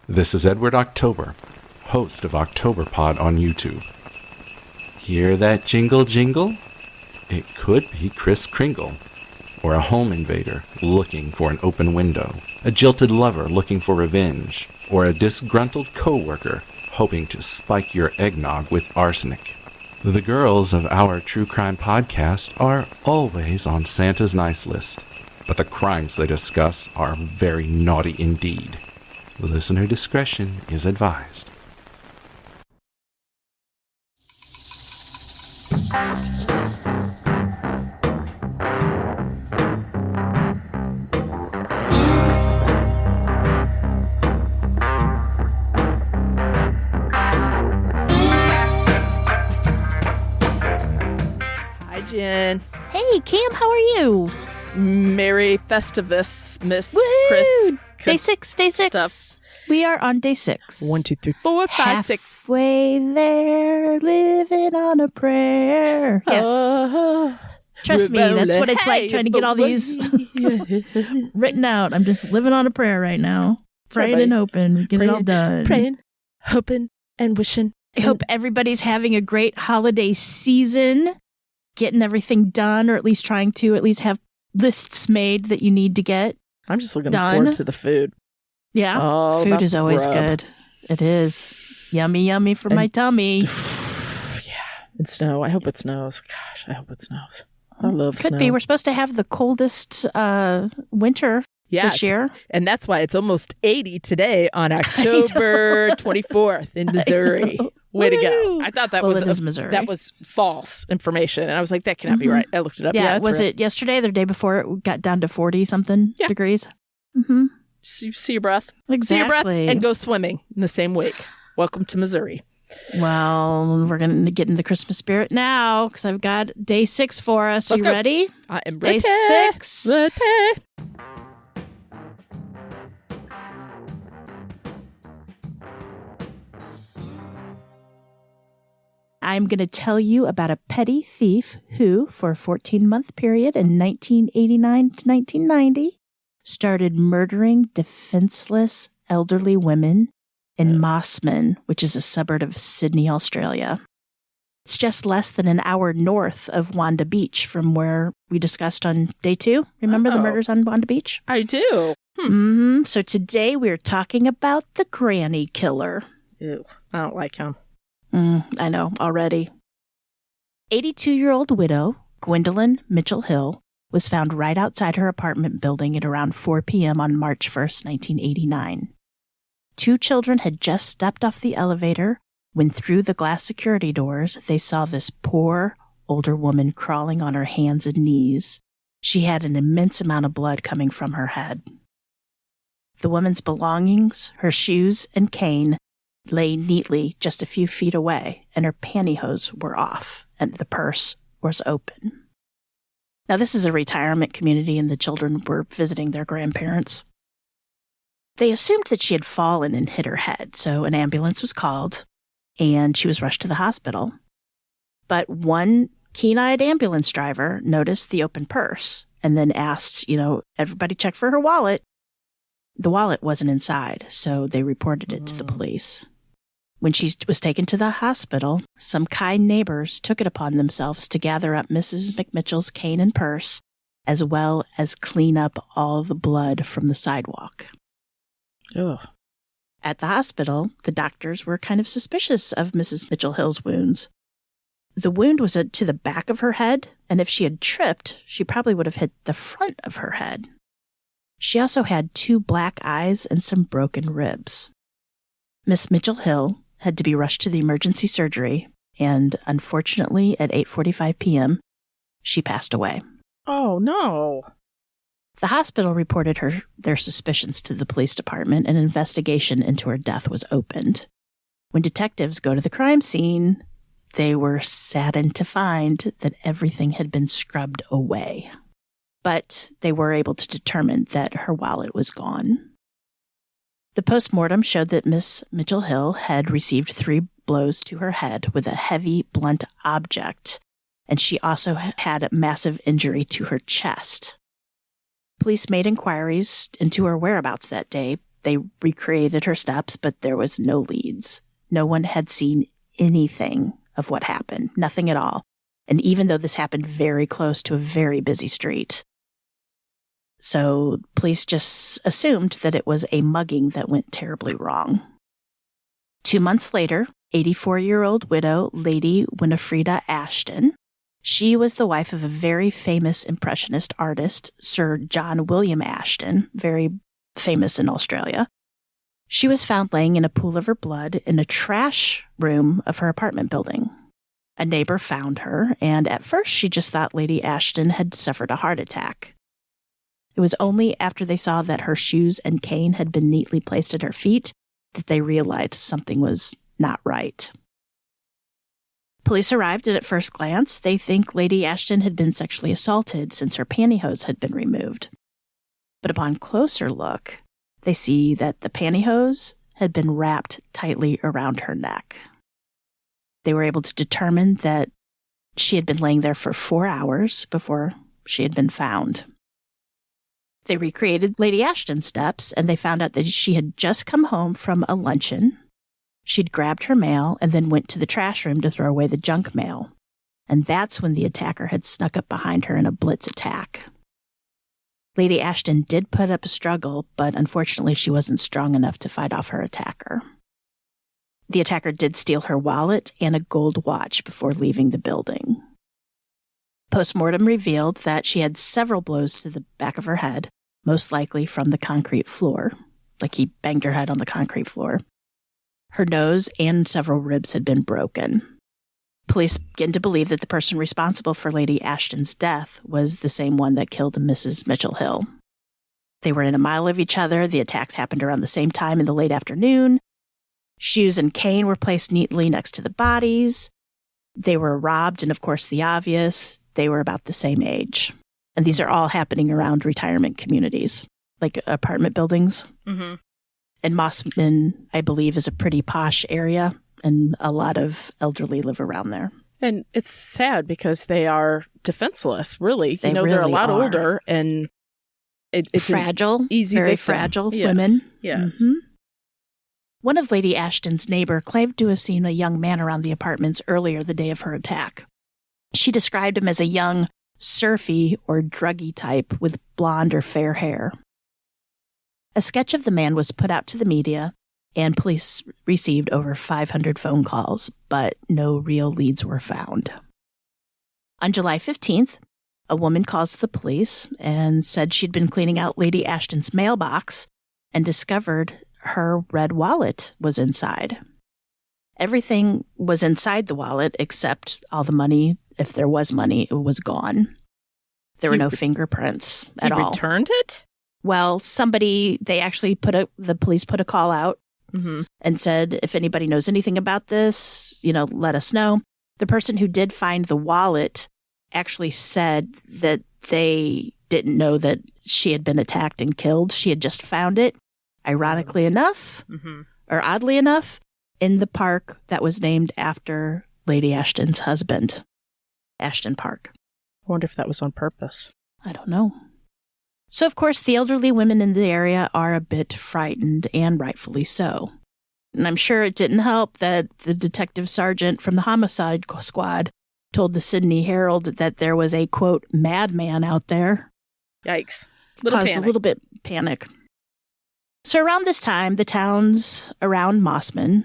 This is Edward October, host of Octoberpod on YouTube. Hear that jingle jingle? It could be Kris Kringle, or a home invader looking for an open window, a jilted lover looking for revenge, or a disgruntled coworker hoping to spike your eggnog with arsenic. The girls of our true crime podcast are always on Santa's nice list, but the crimes they discuss are very naughty indeed. Listener discretion is advised. Hi, Jen. Hey, Cam, how are you? Merry Festivus, Miss Woo! Chris. Day six. Stuff. We are on day 6. 1, 2, 3, 4, 5, 6. Halfway there, living on a prayer. Yes. Trust me, that's what it's like trying to get all these written out. I'm just living on a prayer right now. Praying and hoping we get it all done. Praying, hoping, and wishing. I hope everybody's having a great holiday season, getting everything done, or at least trying to have lists made that you need to get. I'm just looking done. forward to the food. Yeah, All food about is always grub. good. It is. Yummy, yummy for my tummy. Yeah, and snow. I hope it snows. Gosh, I hope it snows. I love snow. Could be. We're supposed to have the coldest winter this year. And that's why it's almost 80 today on October 24th in Missouri. Way to go. I thought that it is Missouri. That was false information. And I was like, that cannot be right. I looked it up. Yeah, it's was real. it yesterday or the day before it got down to 40-something degrees? Mm-hmm. See your breath. Exactly. See your breath and go swimming in the same wake. Welcome to Missouri. Well, we're going to get into the Christmas spirit now because I've got day 6 for us. Let's you go. ready? I am Day ready. 6. Ready. I'm going to tell you about a petty thief who, for a 14-month period in 1989 to 1990, started murdering defenseless elderly women in Mosman, which is a suburb of Sydney, Australia. It's just less than an hour north of Wanda Beach from where we discussed on day 2. Remember the murders on Wanda Beach? I do. So today we're talking about the Granny Killer. Ew, I don't like him. I know, already. 82-year-old widow, Gwendolin Mitchellhill, was found right outside her apartment building at around 4 p.m. on March 1st, 1989. 2 children had just stepped off the elevator when through the glass security doors, they saw this poor, older woman crawling on her hands and knees. She had an immense amount of blood coming from her head. The woman's belongings, her shoes and cane, lay neatly just a few feet away, and her pantyhose were off, and the purse was open. Now, this is a retirement community, and the children were visiting their grandparents. They assumed that she had fallen and hit her head, so an ambulance was called, and she was rushed to the hospital. But one keen-eyed ambulance driver noticed the open purse, and then asked, everybody check for her wallet. The wallet wasn't inside, so they reported it to the police. When she was taken to the hospital, some kind neighbors took it upon themselves to gather up Mrs. McMitchell's cane and purse, as well as clean up all the blood from the sidewalk. Ugh. At the hospital, the doctors were kind of suspicious of Mrs. Mitchellhill's wounds. The wound was to the back of her head, and if she had tripped, she probably would have hit the front of her head. She also had 2 black eyes and some broken ribs. Miss Mitchelhill had to be rushed to the emergency surgery, and unfortunately, at 8:45 p.m., she passed away. Oh, no. The hospital reported their suspicions to the police department, and an investigation into her death was opened. When detectives go to the crime scene, they were saddened to find that everything had been scrubbed away. But they were able to determine that her wallet was gone. The postmortem showed that Miss Mitchelhill had received 3 blows to her head with a heavy, blunt object, and she also had a massive injury to her chest. Police made inquiries into her whereabouts that day, They recreated her steps, but there was no leads. No one had seen anything of what happened, nothing at all. And even though this happened very close to a very busy street. So police just assumed that it was a mugging that went terribly wrong. 2 months later, 84-year-old widow Lady Winifreda Ashton. She was the wife of a very famous Impressionist artist, Sir John William Ashton, very famous in Australia. She was found laying in a pool of her blood in a trash room of her apartment building. A neighbor found her, and at first she just thought Lady Ashton had suffered a heart attack. It was only after they saw that her shoes and cane had been neatly placed at her feet that they realized something was not right. Police arrived, and at first glance, they think Lady Ashton had been sexually assaulted since her pantyhose had been removed. But upon closer look, they see that the pantyhose had been wrapped tightly around her neck. They were able to determine that she had been laying there for 4 hours before she had been found. They recreated Lady Ashton's steps, and they found out that she had just come home from a luncheon. She'd grabbed her mail and then went to the trash room to throw away the junk mail. And that's when the attacker had snuck up behind her in a blitz attack. Lady Ashton did put up a struggle, but unfortunately she wasn't strong enough to fight off her attacker. The attacker did steal her wallet and a gold watch before leaving the building. Postmortem revealed that she had several blows to the back of her head, most likely from the concrete floor, like he banged her head on the concrete floor. Her nose and several ribs had been broken. Police begin to believe that the person responsible for Lady Ashton's death was the same one that killed Mrs. Mitchelhill. They were in a mile of each other. The attacks happened around the same time in the late afternoon. Shoes and cane were placed neatly next to the bodies. They were robbed, and of course the obvious, they were about the same age. And these are all happening around retirement communities, like apartment buildings. Mm-hmm. And Mosman, I believe, is a pretty posh area, and a lot of elderly live around there. And it's sad because they are defenseless, really. They they're a really lot are. older, and it's fragile, easy very victim. fragile Yes. women. Yes. Mhm. One of Lady Ashton's neighbor claimed to have seen a young man around the apartments earlier the day of her attack. She described him as a young, surfy or druggy type with blonde or fair hair. A sketch of the man was put out to the media, and police received over 500 phone calls, but no real leads were found. On July 15th, a woman calls the police and said she'd been cleaning out Lady Ashton's mailbox and discovered her red wallet was inside. Everything was inside the wallet except all the money. If there was money, it was gone. There were no fingerprints at all. Returned it? Well, the police put a call out and said, if anybody knows anything about this, let us know. The person who did find the wallet actually said that they didn't know that she had been attacked and killed. She had just found it, ironically enough, or oddly enough, in the park that was named after Lady Ashton's husband, Ashton Park. I wonder if that was on purpose. I don't know. So, of course, the elderly women in the area are a bit frightened, and rightfully so. And I'm sure it didn't help that the detective sergeant from the homicide squad told the Sydney Herald that there was a, quote, madman out there. Yikes. Caused a little bit panic. So around this time, the towns around Mosman,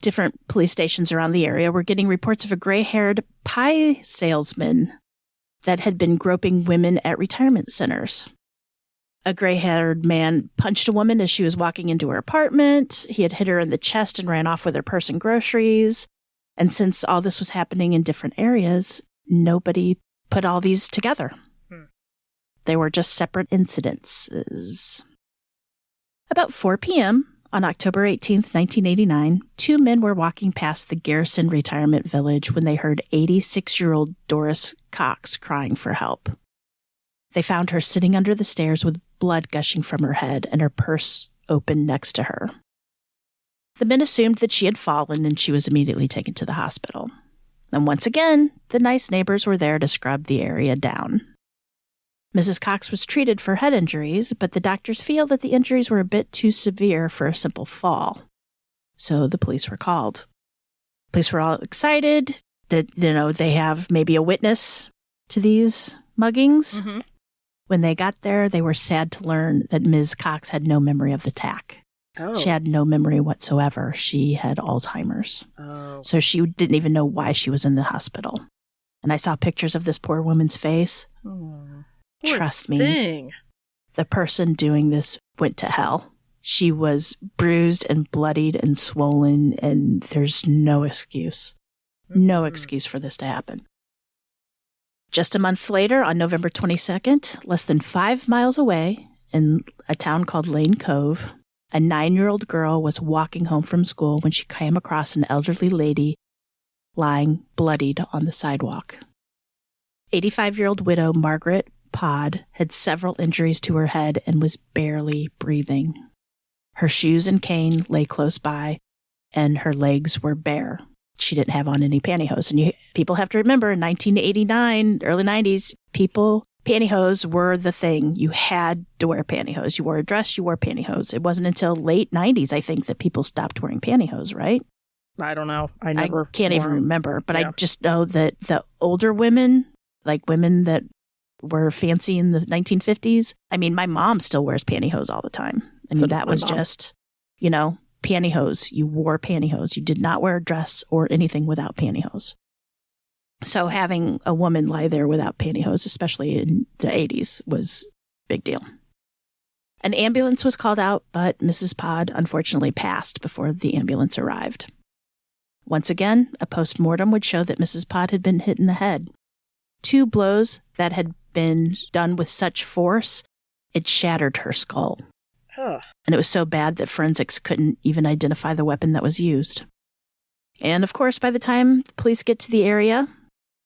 different police stations around the area, were getting reports of a gray-haired pie salesman that had been groping women at retirement centers. A gray-haired man punched a woman as she was walking into her apartment. He had hit her in the chest and ran off with her purse and groceries. And since all this was happening in different areas, nobody put all these together. They were just separate incidences. About 4 p.m. on October 18th, 1989, 2 men were walking past the Garrison Retirement Village when they heard 86-year-old Doris Cox crying for help. They found her sitting under the stairs with blood gushing from her head and her purse open next to her. The men assumed that she had fallen, and she was immediately taken to the hospital. And once again, the nice neighbors were there to scrub the area down. Mrs. Cox was treated for head injuries, but the doctors feel that the injuries were a bit too severe for a simple fall. So the police were called. Police were all excited that, they have maybe a witness to these muggings. Mm-hmm. When they got there, they were sad to learn that Ms. Cox had no memory of the attack. Oh. She had no memory whatsoever. She had Alzheimer's. Oh. So she didn't even know why she was in the hospital. And I saw pictures of this poor woman's face. Oh, Trust me, thing. the person doing this went to hell. She was bruised and bloodied and swollen, and there's no excuse. No excuse for this to happen. Just a month later, on November 22nd, less than 5 miles away, in a town called Lane Cove, a 9-year-old girl was walking home from school when she came across an elderly lady lying bloodied on the sidewalk. 85-year-old widow Margaret Pod had several injuries to her head and was barely breathing. Her shoes and cane lay close by, and her legs were bare. She didn't have on any pantyhose. And people have to remember, in 1989, early 90s, pantyhose were the thing. You had to wear pantyhose. You wore a dress, you wore pantyhose. It wasn't until late 90s, I think, that people stopped wearing pantyhose, right? I don't know. I can't even remember. But yeah. I just know that the older women, like women that were fancy in the 1950s, I mean, my mom still wears pantyhose all the time. I mean, that was just, pantyhose. You wore pantyhose. You did not wear a dress or anything without pantyhose. So having a woman lie there without pantyhose, especially in the 80s, was a big deal. An ambulance was called out, but Mrs. Pod unfortunately passed before the ambulance arrived. Once again, a post-mortem would show that Mrs. Pod had been hit in the head. 2 blows that had been done with such force, it shattered her skull. Ugh. And it was so bad that forensics couldn't even identify the weapon that was used. And of course, by the time the police get to the area,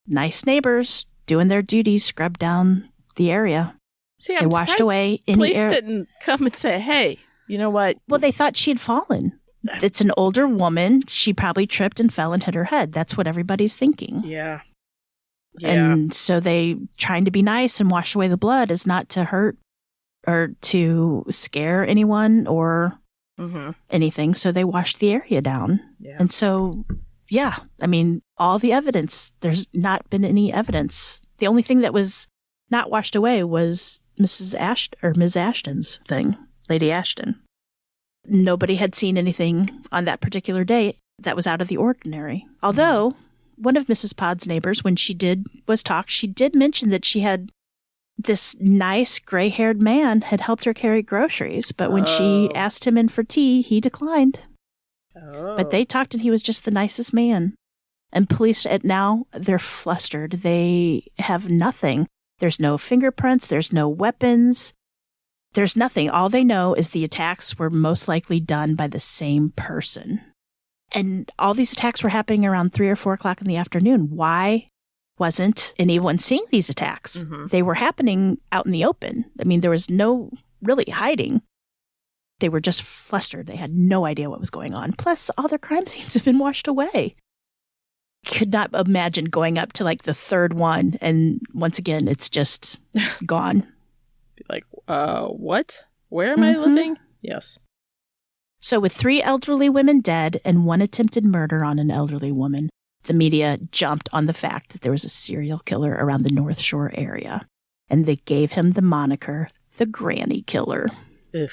nice neighbors doing their duties scrubbed down the area. See, they washed away any police didn't come and say, hey, you know what? Well, they thought she had fallen. It's an older woman. She probably tripped and fell and hit her head. That's what everybody's thinking. Yeah. And so they, trying to be nice and wash away the blood is not to hurt or to scare anyone or anything. So they washed the area down. Yeah. And so, I mean, all the evidence, there's not been any evidence. The only thing that was not washed away was Ms. Ashton's thing, Lady Ashton. Nobody had seen anything on that particular day that was out of the ordinary. Although one of Mrs. Pod's neighbors, when she did mention that she had this nice gray-haired man had helped her carry groceries. But when she asked him in for tea, he declined. Oh. But they talked and he was just the nicest man. And police now, they're flustered. They have nothing. There's no fingerprints. There's no weapons. There's nothing. All they know is the attacks were most likely done by the same person. And all these attacks were happening around 3 or 4 o'clock in the afternoon. Why wasn't anyone seeing these attacks? Mm-hmm. They were happening out in the open. I mean, there was no really hiding. They were just flustered. They had no idea what was going on. Plus, all their crime scenes have been washed away. Could not imagine going up to like the third one, and once again, it's just gone. Like, what? Where am I living? Yes. So with 3 elderly women dead and 1 attempted murder on an elderly woman, the media jumped on the fact that there was a serial killer around the North Shore area, and they gave him the moniker, the Granny Killer. Ugh.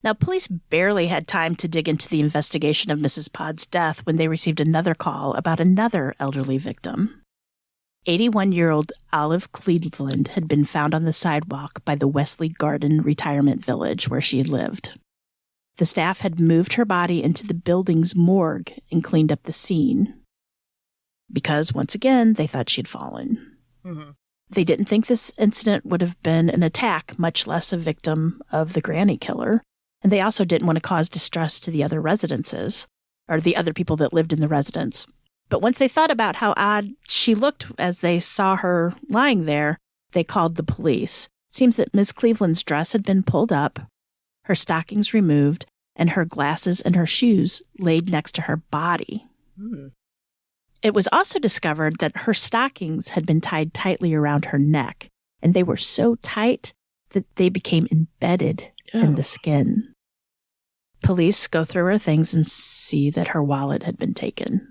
Now, police barely had time to dig into the investigation of Mrs. Pod's death when they received another call about another elderly victim. 81-year-old Olive Cleveland had been found on the sidewalk by the Wesley Garden Retirement Village where she had lived. The staff had moved her body into the building's morgue and cleaned up the scene. Because, once again, they thought she'd fallen. Mm-hmm. They didn't think this incident would have been an attack, much less a victim of the Granny Killer. And they also didn't want to cause distress to the other residences, or the other people that lived in the residence. But once they thought about how odd she looked as they saw her lying there, they called the police. It seems that Miss Cleveland's dress had been pulled up, her stockings removed, and her glasses and her shoes laid next to her body. Mm. It was also discovered that her stockings had been tied tightly around her neck, and they were so tight that they became embedded in the skin. Police go through her things and see that her wallet had been taken.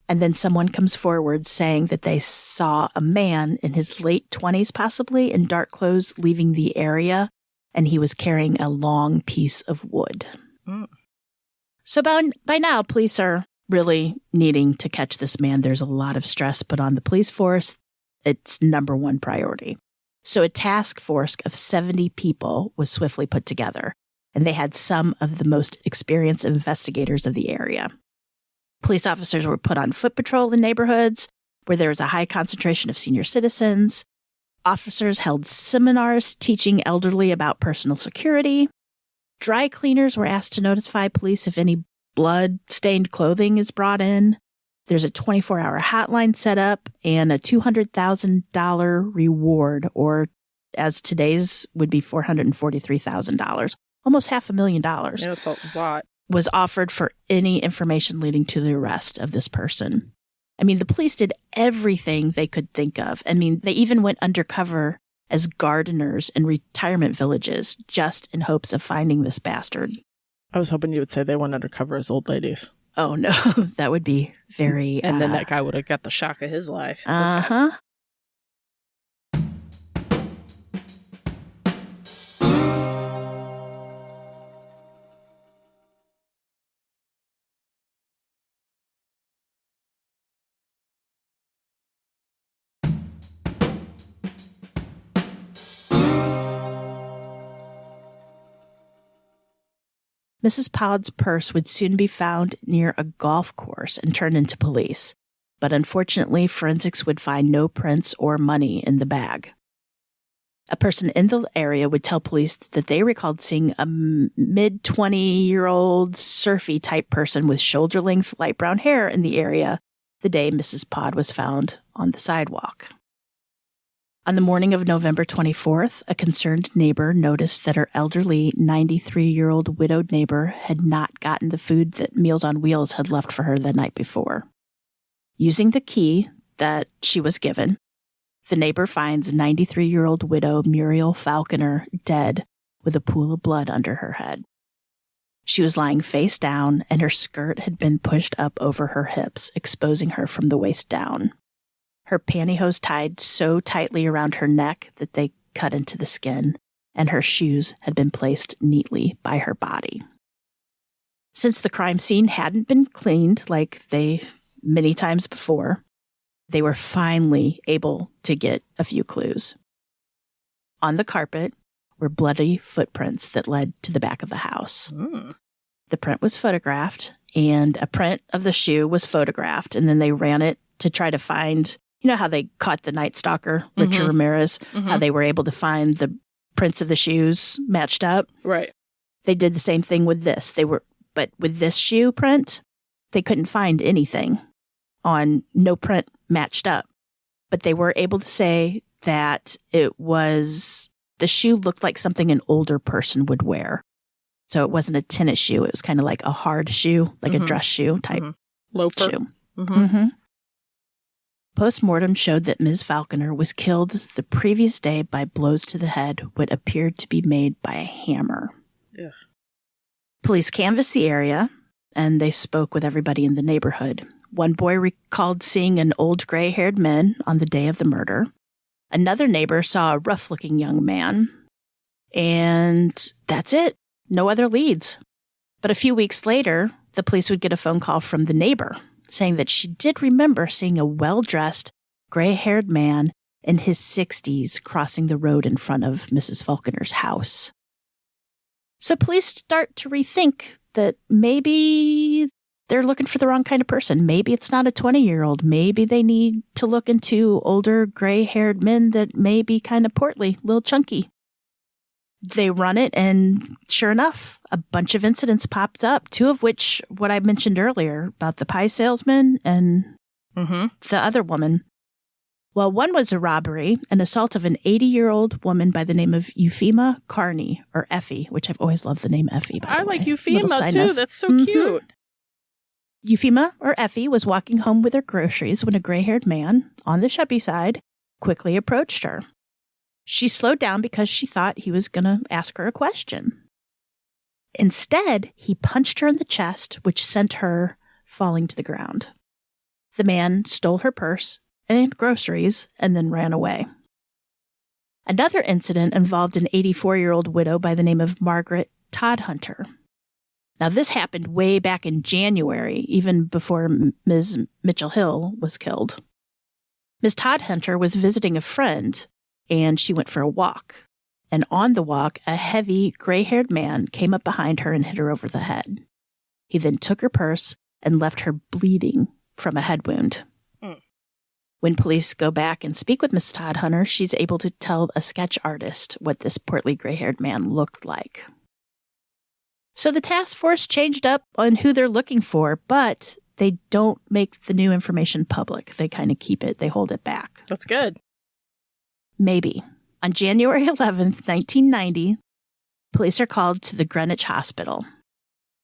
And then someone comes forward saying that they saw a man in his late 20s, possibly, in dark clothes leaving the area, and he was carrying a long piece of wood. Mm. So by now, police are really needing to catch this man. There's a lot of stress put on the police force. It's number one priority. So a task force of 70 people was swiftly put together, and they had some of the most experienced investigators of the area. Police officers were put on foot patrol in neighborhoods where there was a high concentration of senior citizens. Officers held seminars teaching elderly about personal security. Dry cleaners were asked to notify police if any blood-stained clothing is brought in. There's a 24-hour hotline set up and a $200,000 reward, or as today's would be $443,000, almost $500,000. Yeah, that's a lot. Was offered for any information leading to the arrest of this person. I mean, the police did everything they could think of. I mean, they even went undercover as gardeners in retirement villages just in hopes of finding this bastard. I was hoping you would say they went undercover as old ladies. Oh, no. That would be very... And then that guy would have got the shock of his life. Uh-huh. Okay. Mrs. Pod's purse would soon be found near a golf course and turned into police, but unfortunately, forensics would find no prints or money in the bag. A person in the area would tell police that they recalled seeing a mid-20-year-old surfy-type person with shoulder-length light brown hair in the area the day Mrs. Pod was found on the sidewalk. On the morning of November 24th, a concerned neighbor noticed that her elderly 93-year-old widowed neighbor had not gotten the food that Meals on Wheels had left for her the night before. Using the key that she was given, the neighbor finds 93-year-old widow Muriel Falconer dead with a pool of blood under her head. She was lying face down, and her skirt had been pushed up over her hips, exposing her from the waist down. Her pantyhose tied so tightly around her neck that they cut into the skin, and her shoes had been placed neatly by her body. Since the crime scene hadn't been cleaned like they many times before, they were finally able to get a few clues. On the carpet were bloody footprints that led to the back of the house. Mm. The print was photographed, and a print of the shoe was photographed, and then they ran it to try to find... You know how they caught the Night Stalker, Richard Ramirez, how they were able to find the prints of the shoes matched up? Right. They did the same thing with this. But with this shoe print, they couldn't find anything on no print matched up. But they were able to say that the shoe looked like something an older person would wear. So it wasn't a tennis shoe. It was kind of like a hard shoe, like a dress shoe type Loafer. shoe. Postmortem showed that Ms. Falconer was killed the previous day by blows to the head, what appeared to be made by a hammer. Yeah. Police canvassed the area, and they spoke with everybody in the neighborhood. One boy recalled seeing an old gray-haired man on the day of the murder. Another neighbor saw a rough-looking young man. And that's it. No other leads. But a few weeks later, the police would get a phone call from the neighbor, saying that she did remember seeing a well-dressed, gray-haired man in his 60s crossing the road in front of Mrs. Falconer's house. So police start to rethink that maybe they're looking for the wrong kind of person. Maybe it's not a 20-year-old. Maybe they need to look into older, gray-haired men that may be kind of portly, a little chunky. They run it, and sure enough, a bunch of incidents popped up, two of which, what I mentioned earlier, about the pie salesman and the other woman. Well, one was a robbery, an assault of an 80-year-old woman by the name of Euphema Carney, or Effie, which I've always loved the name Effie, by the way. I like Euphema, too. That's so cute. Euphema, or Effie, was walking home with her groceries when a gray-haired man, on the chubby side, quickly approached her. She slowed down because she thought he was going to ask her a question. Instead, he punched her in the chest, which sent her falling to the ground. The man stole her purse and groceries and then ran away. Another incident involved an 84-year-old widow by the name of Margaret Todhunter. Now, this happened way back in January, even before Ms. Mitchelhill was killed. Ms. Todhunter was visiting a friend, and she went for a walk. And on the walk, a heavy, gray-haired man came up behind her and hit her over the head. He then took her purse and left her bleeding from a head wound. When police go back and speak with Miss Todhunter, she's able to tell a sketch artist what this portly gray-haired man looked like. So the task force changed up on who they're looking for, but they don't make the new information public. They kind of keep it. They hold it back. That's good. Maybe. On January 11th, 1990, police are called to the Greenwich Hospital.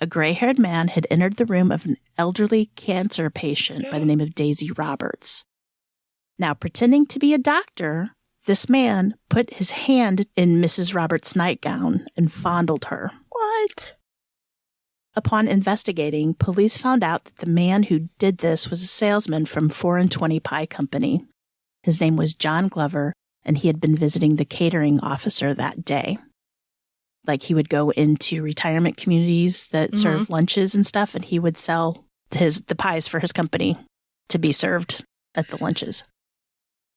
A gray-haired man had entered the room of an elderly cancer patient by the name of Daisy Roberts. Now, pretending to be a doctor, this man put his hand in Mrs. Roberts' nightgown and fondled her. What? Upon investigating, police found out that the man who did this was a salesman from 4 and 20 Pie Company. His name was John Glover, and he had been visiting the catering officer that day. Like, he would go into retirement communities that serve lunches and stuff, and he would sell the pies for his company to be served at the lunches.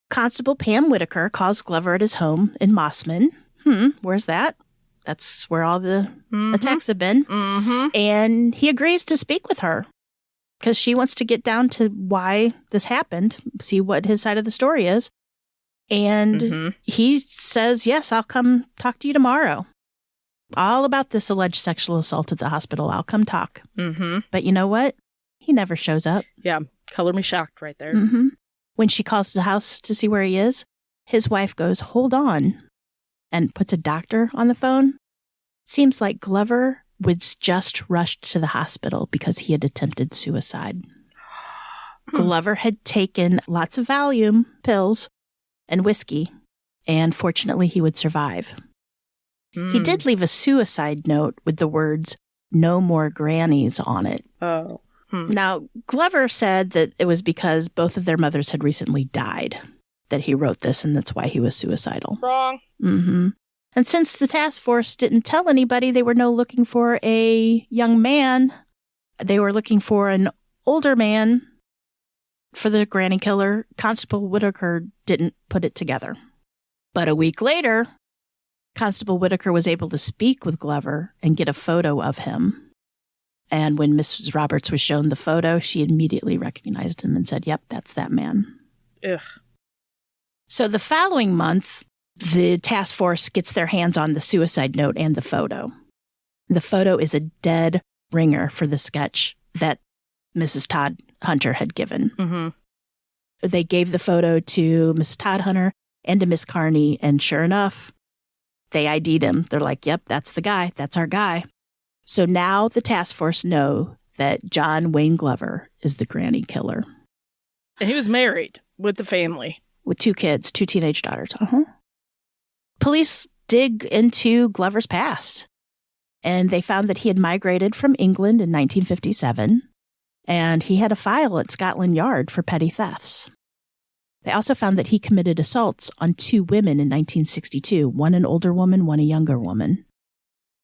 Constable Pam Whitaker calls Glover at his home in Mosman. Where's that? That's where all the attacks have been. And he agrees to speak with her because she wants to get down to why this happened, see what his side of the story is. And he says, yes, I'll come talk to you tomorrow. All about this alleged sexual assault at the hospital. I'll come talk. But you know what? He never shows up. Yeah. Color me shocked right there. When she calls the house to see where he is, his wife goes, hold on, and puts a doctor on the phone. Seems like Glover was just rushed to the hospital because he had attempted suicide. Glover had taken lots of Valium pills and whiskey, and fortunately he would survive. He did leave a suicide note with the words, "No more grannies" on it. Now, Glover said that it was because both of their mothers had recently died that he wrote this, and that's why he was suicidal. Wrong. And since the task force didn't tell anybody they were looking for a young man, they were looking for an older man for the granny killer, Constable Whitaker didn't put it together. But a week later, Constable Whitaker was able to speak with Glover and get a photo of him. And when Mrs. Roberts was shown the photo, she immediately recognized him and said, yep, that's that man. Ugh. So the following month, the task force gets their hands on the suicide note and the photo. The photo is a dead ringer for the sketch that Mrs. Todhunter had given. They gave the photo to Mrs. Todhunter and to Miss Carney, and sure enough, they ID'd him. They're like, yep, that's the guy. That's our guy. So now the task force know that John Wayne Glover is the granny killer. And he was married with the family. With 2 kids, 2 teenage daughters. Police dig into Glover's past, and they found that he had migrated from England in 1957, and he had a file at Scotland Yard for petty thefts. They also found that he committed assaults on 2 women in 1962, one an older woman, one a younger woman.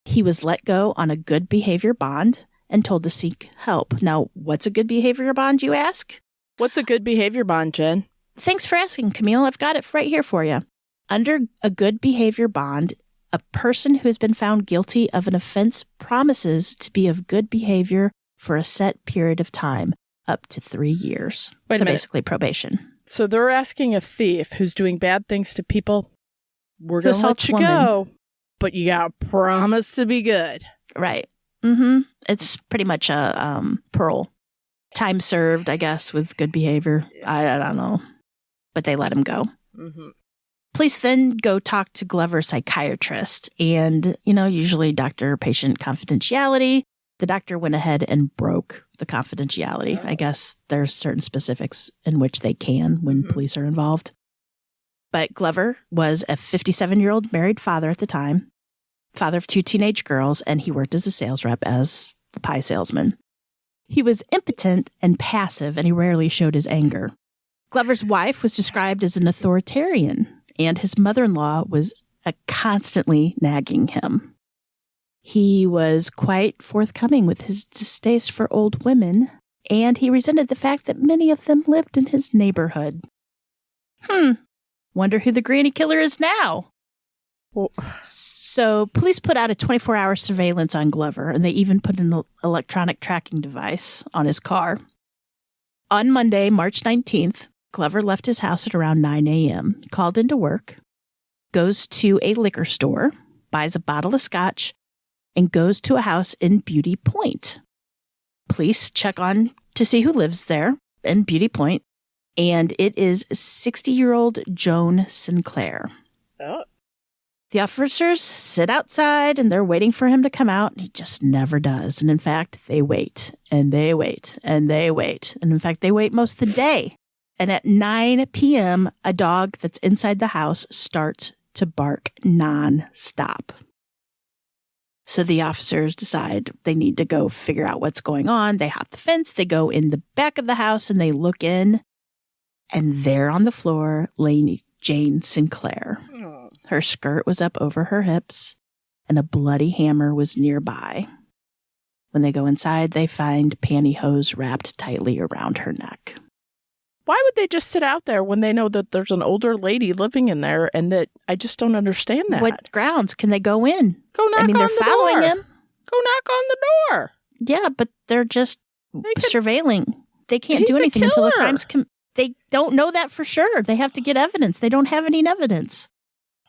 He was let go on a good behavior bond and told to seek help. Now, what's a good behavior bond, you ask? What's a good behavior bond, Jen? Thanks for asking, Camille. I've got it right here for you. Under a good behavior bond, a person who has been found guilty of an offense promises to be of good behavior for a set period of time, up to 3 years. Wait a minute. Basically probation. So they're asking a thief who's doing bad things to people, we're going to let you go, but you got to promise to be good. Right. It's pretty much a parole. Time served, I guess, with good behavior. I don't know. But they let him go. Police then go talk to Glover's psychiatrist. And, usually doctor-patient confidentiality. The doctor went ahead and broke the confidentiality. I guess there's certain specifics in which they can when police are involved. But Glover was a 57-year-old married father at the time, father of 2 teenage girls, and he worked as a sales rep as a pie salesman. He was impotent and passive, and he rarely showed his anger. Glover's wife was described as an authoritarian, and his mother-in-law was constantly nagging him. He was quite forthcoming with his distaste for old women, and he resented the fact that many of them lived in his neighborhood. Wonder who the granny killer is now. Well, so police put out a 24-hour surveillance on Glover, and they even put an electronic tracking device on his car. On Monday, March 19th, Glover left his house at around 9 a.m., called into work, goes to a liquor store, buys a bottle of scotch, and goes to a house in Beauty Point. Police check on to see who lives there in Beauty Point, and it is 60-year-old Joan Sinclair. Oh. The officers sit outside, and they're waiting for him to come out, and he just never does. And in fact, they wait, and they wait, and they wait. And in fact, they wait most of the day. And at 9 p.m., a dog that's inside the house starts to bark nonstop. So the officers decide they need to go figure out what's going on. They hop the fence, they go in the back of the house, and they look in. And there on the floor lay Jane Sinclair. Her skirt was up over her hips, and a bloody hammer was nearby. When they go inside, they find pantyhose wrapped tightly around her neck. Why would they just sit out there when they know that there's an older lady living in there, and that I just don't understand that? What grounds can they go in? Go knock on the door. They're following him. Go knock on the door. Yeah, but they're just surveilling. They can't do anything until the crime's They don't know that for sure. They have to get evidence. They don't have any evidence.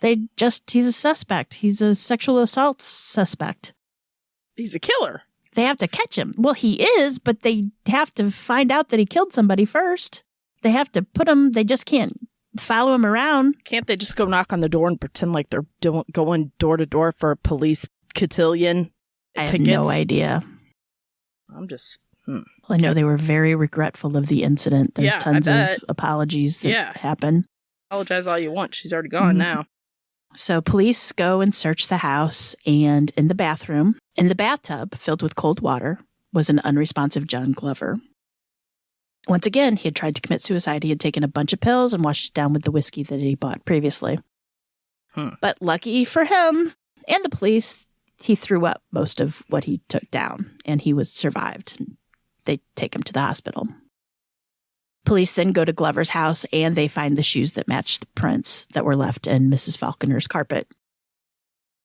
He's a suspect. He's a sexual assault suspect. He's a killer. They have to catch him. Well, he is, but they have to find out that he killed somebody first. They have to they just can't follow him around. Can't they just go knock on the door and pretend like they're going door to door for a police cotillion I tickets? have no idea. I'm just... I know they were very regretful of the incident. There's tons of apologies that happen. Apologize all you want. She's already gone now. So police go and search the house, and in the bathroom, in the bathtub filled with cold water, was an unresponsive John Glover. Once again, he had tried to commit suicide. He had taken a bunch of pills and washed it down with the whiskey that he bought previously. But lucky for him and the police, he threw up most of what he took down, and he was survived. They take him to the hospital. Police then go to Glover's house, and they find the shoes that match the prints that were left in Mrs. Falconer's carpet.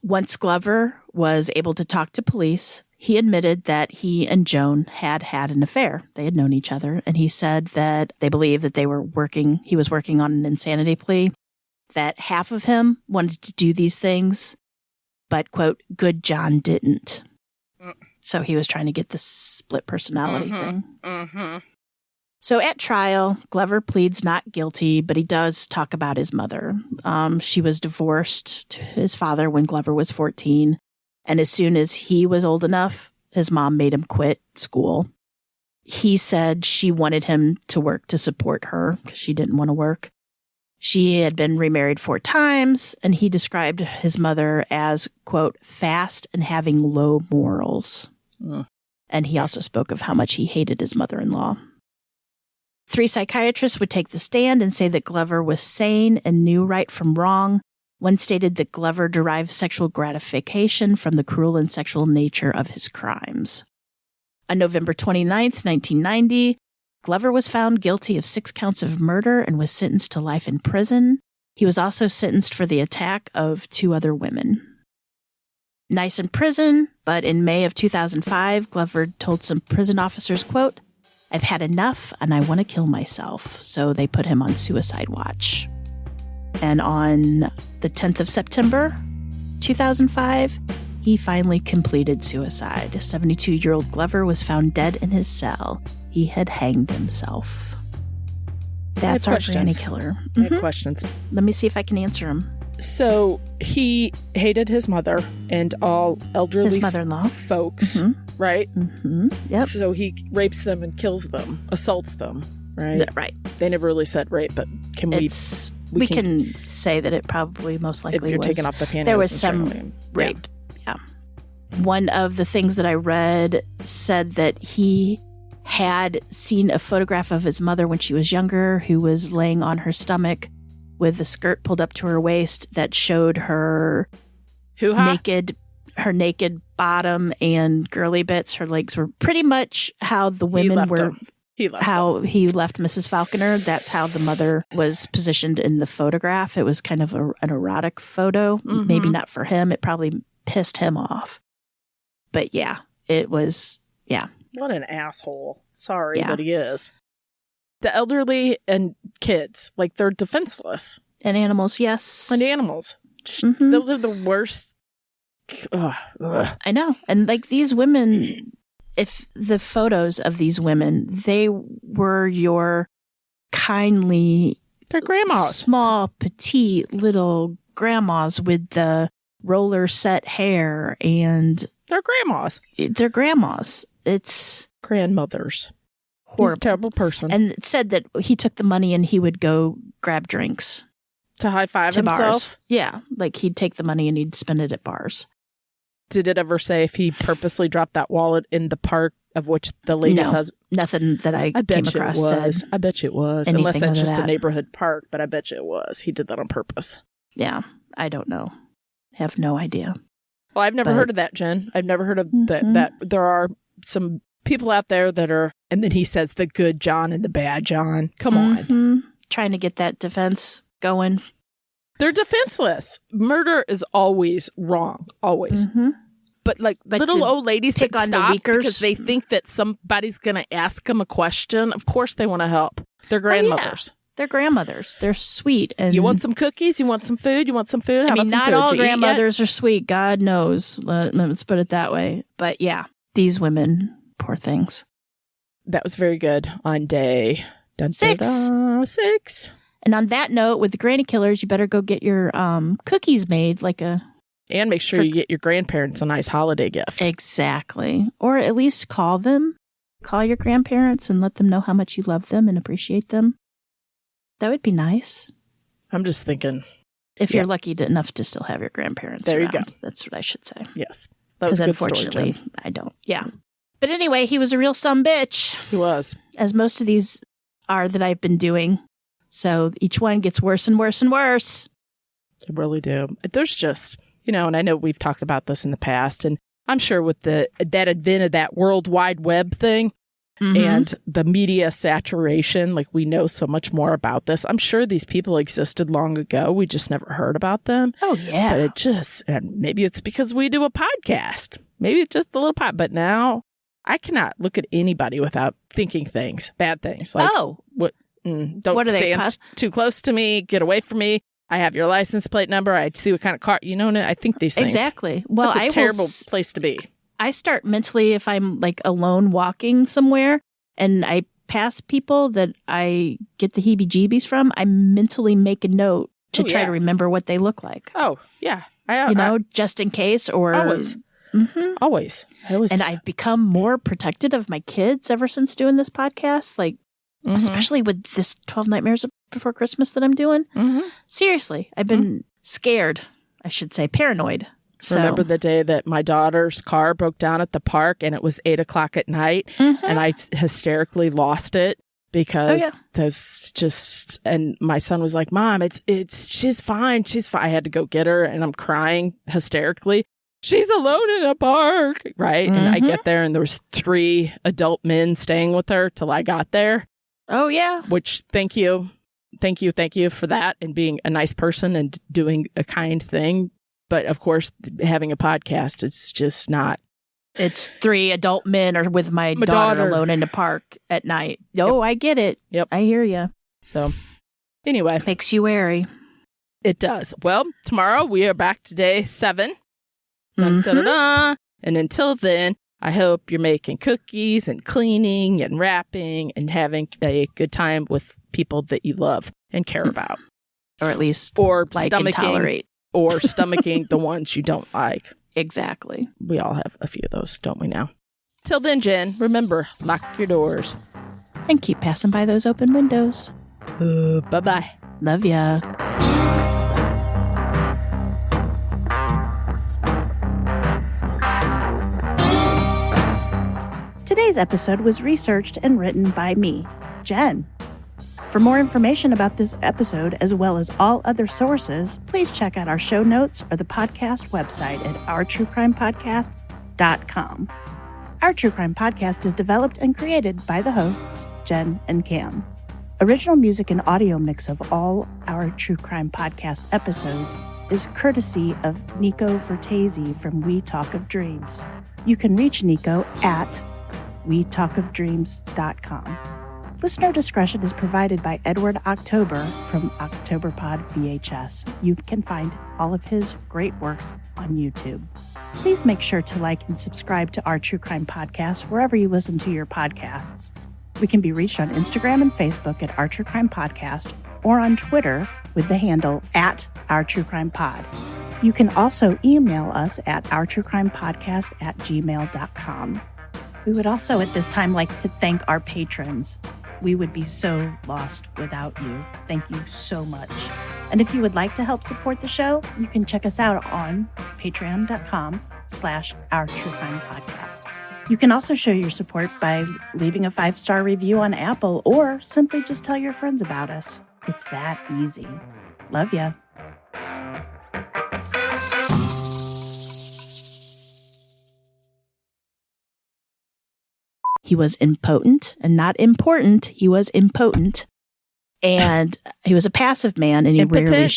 Once Glover was able to talk to police, he admitted that he and Joan had an affair. They had known each other, and he said that they believed that he was working on an insanity plea, that half of him wanted to do these things, but, quote, good John didn't. So he was trying to get the split personality thing. So at trial, Glover pleads not guilty, but he does talk about his mother. She was divorced to his father when Glover was 14. And as soon as he was old enough, his mom made him quit school. He said she wanted him to work to support her because she didn't want to work. She had been remarried 4 times, and he described his mother as, quote, fast and having low morals. And he also spoke of how much he hated his mother-in-law. 3 psychiatrists would take the stand and say that Glover was sane and knew right from wrong. One stated that Glover derived sexual gratification from the cruel and sexual nature of his crimes. On November 29th, 1990, Glover was found guilty of 6 counts of murder and was sentenced to life in prison. He was also sentenced for the attack of 2 other women. Nice in prison, but in May of 2005, Glover told some prison officers, quote, I've had enough and I want to kill myself. So they put him on suicide watch. And on the 10th of September, 2005, he finally completed suicide. 72-year-old Glover was found dead in his cell. He had hanged himself. That's our granny killer. I have questions. Let me see if I can answer them. So he hated his mother and all elderly his mother-in-law folks, right? Yep. So he rapes them and kills them, assaults them, right? Right. They never really said rape, but we can say that it probably most likely if you're was. taking off the pantyhose. There was some rape. Yeah. One of the things that I read said that he had seen a photograph of his mother when she was younger, who was laying on her stomach with the skirt pulled up to her waist that showed her naked bottom and girly bits. Her legs were pretty much how the women were. He left Mrs. Falconer. That's how the mother was positioned in the photograph. It was kind of an erotic photo. Mm-hmm. Maybe not for him. It probably pissed him off. But yeah, it was, yeah. What an asshole. Sorry, but he is. The elderly and kids, like, they're defenseless. And animals, yes. And animals. Mm-hmm. Those are the worst. Ugh. I know. And like these women, if the photos of these women, they were your kindly, they're grandmas, small, petite little grandmas with the roller set hair, and they're grandmas. They're grandmas. It's grandmothers. Horrible. He's a terrible person. And it said that he took the money and he would go grab drinks to high five himself. Bars. Yeah, like he'd take the money and he'd spend it at bars. Did it ever say if he purposely dropped that wallet in the park of which the lady's husband? Nothing that I came across said. I bet you it was. Unless that's just a neighborhood park, but I bet you it was. He did that on purpose. Yeah, I don't know. Have no idea. Well, I've never heard of that, Jen. I've never heard of that there are some people out there that are, and then he says the good John and the bad John. Come on. Trying to get that defense going. They're defenseless. Murder is always wrong. Always. Mm-hmm. But little old ladies pick that on the weakers because they think that somebody's going to ask them a question. Of course they want to help. They're grandmothers. Oh, yeah. They're grandmothers. They're sweet. And you want some cookies? You want some food? You want some food? I mean, not all grandmothers are sweet. God knows. Let's put it that way. But yeah, these women, poor things. That was very good on day 6. And on that note, with the granny killers, you better go get your cookies made, and make sure you get your grandparents a nice holiday gift. Exactly. Or at least call them. Call your grandparents and let them know how much you love them and appreciate them. That would be nice. I'm just thinking. If you're lucky enough to still have your grandparents there around. You go. That's what I should say. Yes. That was a good unfortunately, story, I don't. Yeah. But anyway, he was a real sumbitch. He was. As most of these are that I've been doing. So each one gets worse and worse and worse. They really do. There's just, and I know we've talked about this in the past, and I'm sure with that advent of that World Wide Web thing and the media saturation, like we know so much more about this. I'm sure these people existed long ago. We just never heard about them. Oh, yeah. But and maybe it's because we do a podcast. Maybe it's just a little pod. But now I cannot look at anybody without thinking bad things. Like, don't stand too close to me. Get away from me. I have your license plate number. I see what kind of car. I think these things. Exactly. Well, that's a terrible place to be. I start mentally if I'm alone walking somewhere and I pass people that I get the heebie-jeebies from. I mentally make a note to try to remember what they look like. Oh yeah, just in case or always. Mm-hmm. Always. And I've become more protective of my kids ever since doing this podcast. Especially with this 12 Nightmares Before Christmas that I'm doing. Mm-hmm. Seriously, I've been scared, I should say, paranoid. Remember the day that my daughter's car broke down at the park and it was 8:00 at night and I hysterically lost it because there's just, and my son was like, Mom, she's fine. She's fine. I had to go get her and I'm crying hysterically. She's alone in a park. Right. And I get there and there was 3 adult men staying with her till I got there. Oh, yeah. Which, thank you for that and being a nice person and doing a kind thing. But, of course, having a podcast, it's just not. It's 3 adult men or with my daughter alone in the park at night. Oh, I get it. Yep. I hear you. So, anyway. Makes you wary. It does. Well, tomorrow we are back to day 7. Dun, dun, dun, dun. And until then, I hope you're making cookies and cleaning and wrapping and having a good time with people that you love and care about. Or at least stomaching and tolerate. Or stomaching the ones you don't like. Exactly. We all have a few of those, don't we now? Till then, Jen, remember, lock your doors. And keep passing by those open windows. Bye-bye. Love ya. Today's episode was researched and written by me, Jen. For more information about this episode, as well as all other sources, please check out our show notes or the podcast website at ourtruecrimepodcast.com. Our True Crime Podcast is developed and created by the hosts, Jen and Cam. Original music and audio mix of all our True Crime Podcast episodes is courtesy of Nico Vertese from We Talk of Dreams. You can reach Nico at wetalkofdreams.com. Listener discretion is provided by Edward October from OctoberPod VHS. You can find all of his great works on YouTube. Please make sure to like and subscribe to our True Crime Podcast wherever you listen to your podcasts. We can be reached on Instagram and Facebook at Our True Crime Podcast or on Twitter with the handle at Our True Crime Pod. You can also email us at ourtruecrimepodcast@gmail.com. We would also at this time like to thank our patrons. We would be so lost without you. Thank you so much. And if you would like to help support the show, you can check us out on patreon.com/Our True Crime Podcast. You can also show your support by leaving a 5-star review on Apple or simply just tell your friends about us. It's that easy. Love ya. He was impotent and not important. He was impotent. And he was a passive man and he Impotent? rarely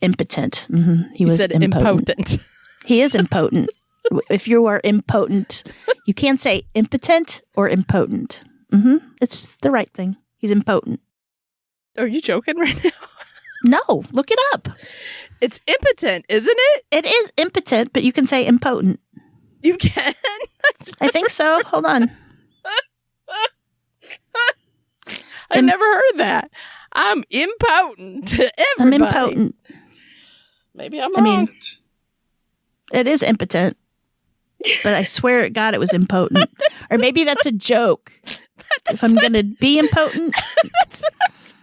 impotent. Mm-hmm. He was said impotent. He is impotent. If you are impotent, you can't say impotent or impotent. Mm-hmm. It's the right thing. He's impotent. Are you joking right now? No, look it up. It's impotent, isn't it? It is impotent, but you can say impotent. You can? I think so. Hold on. I've never heard that. I'm impotent to everybody. I'm impotent. Maybe I'm wrong. I mean, it is impotent, but I swear to God it was impotent. Or maybe that's a joke. If I'm going to be impotent. That's what I'm saying.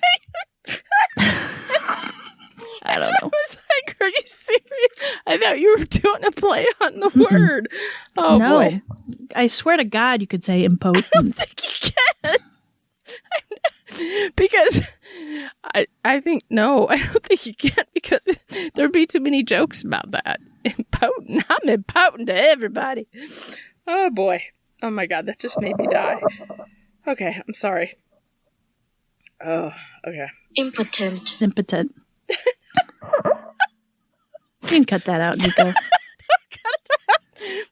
I don't know. I was like, are you serious? I thought you were doing a play on the word. Oh, no. boy. I swear to God you could say impotent. I don't think you can. Because I think, no, I don't think you can because there'd be too many jokes about that. Impotent. I'm impotent to everybody. Oh, boy. Oh, my God. That just made me die. Okay. I'm sorry. Oh, okay. Impotent. You can cut that out, Nico.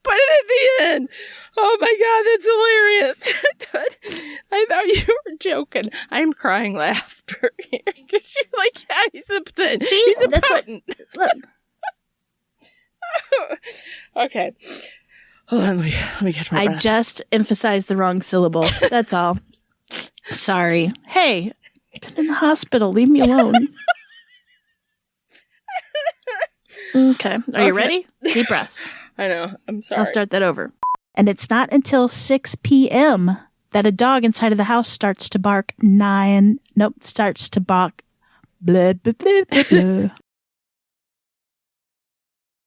Put it at the end. Oh my God, that's hilarious. I thought you were joking. I'm crying laughter here because you're like, yeah, he's impotent. See, he's impotent. Look. Okay. Hold on, let me catch my breath. I just emphasized the wrong syllable. That's all. Sorry. Hey, I've been in the hospital. Leave me alone. Okay. Are you ready? Deep breaths. I know. I'm sorry. I'll start that over. And it's not until 6 p.m. that a dog inside of the house starts to bark. Starts to bark. Blah, blah, blah, blah, blah.